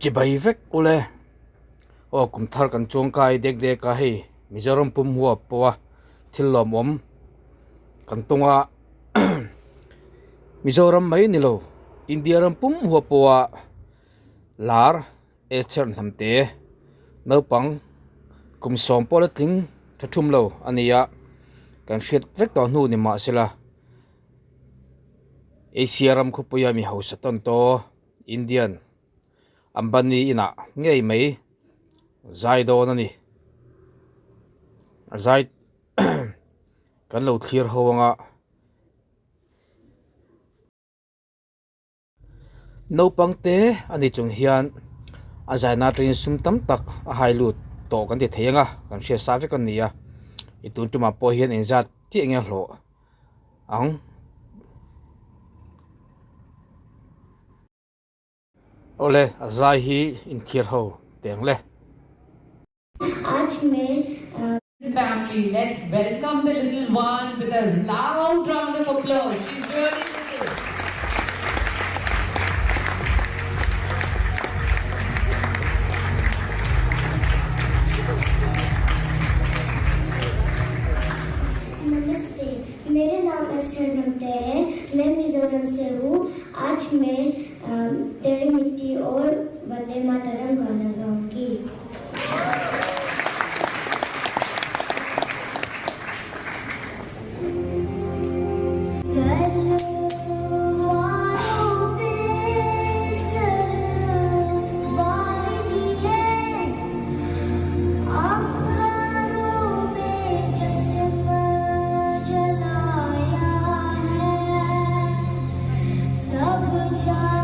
Chibai vek ule o kum thar kan chong kai dek dek ka hi Mizoram pum huwa pawa thillom om kan tonga Mizoram mai nilo India ram pum huwa pawa lar Esther thamte no pang kum som politing thathum lo ania kan hriat vek to hnu ni ma sela Asia ram khupuya mi hausa ton to Indian ambani ina ngei mai zai do na ni zai kan lo thlir howanga no pangte ani chung hian a zai na trin sum tam tak a hailut to kan ti theianga kan hria sa ve kan nia itun tuma po hian in zat chi enge hlo ang ole azai hi in thir ho tengle आज मैं family. Let's welcome the little one with a loud round of applause. She's really little. नमस्ते, मेरा नाम ester नमते है। मैं मिजोरम से हूँ। आज मैं तेरी मिट्टी और वंदे मातरम गाना गाऊंगी। जलाया है तब जा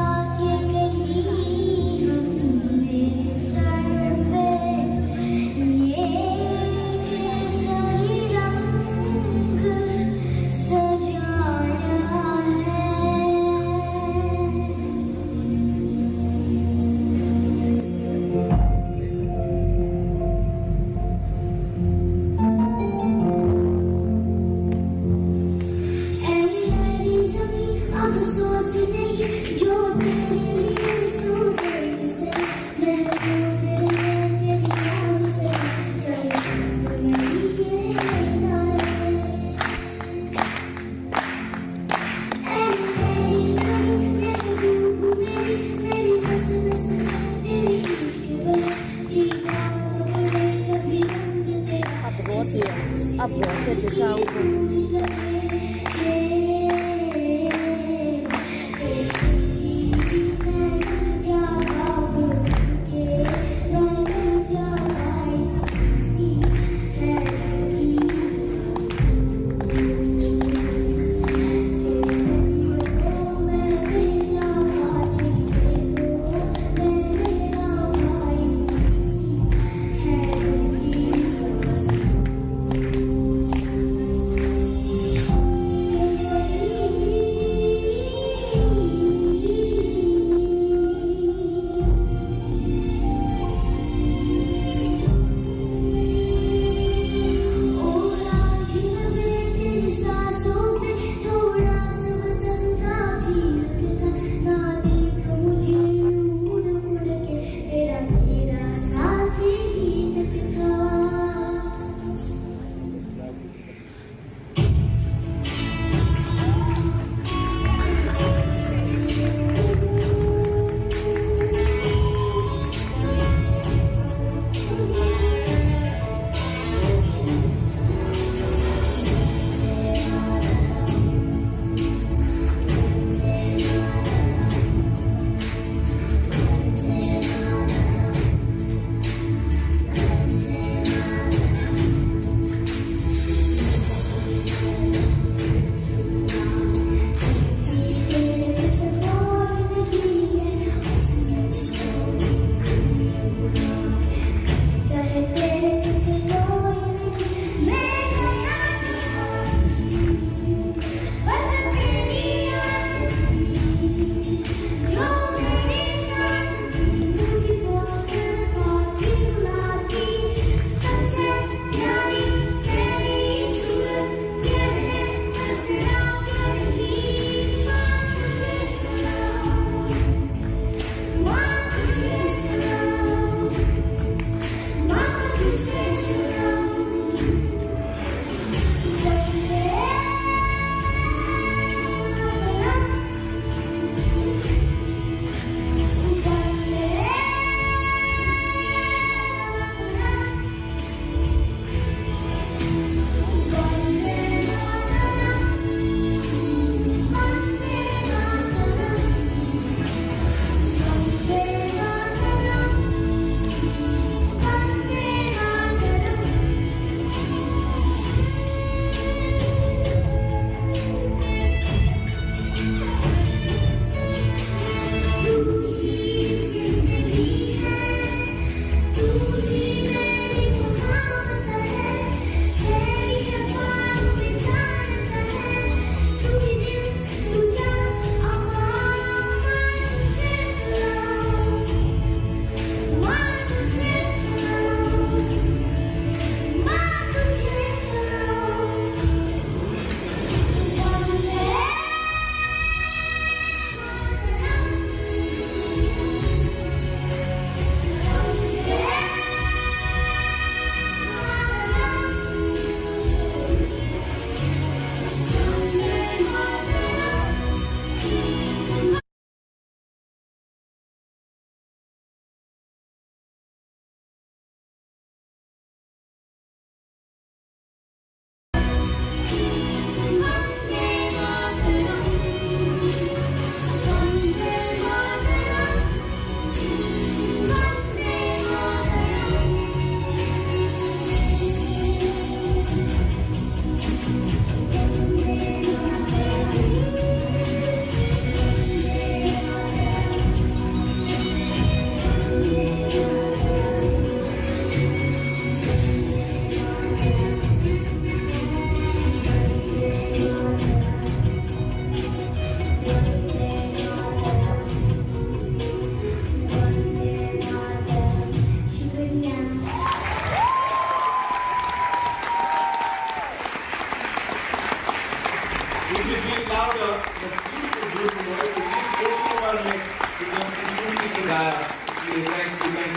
Thank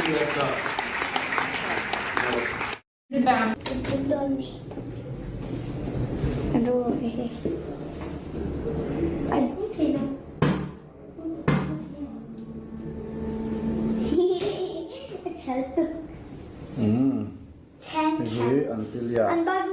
you, Esther. The family. Donne. Allora, aiutino. Certo. Thank Thế you. Antilia. Anh bao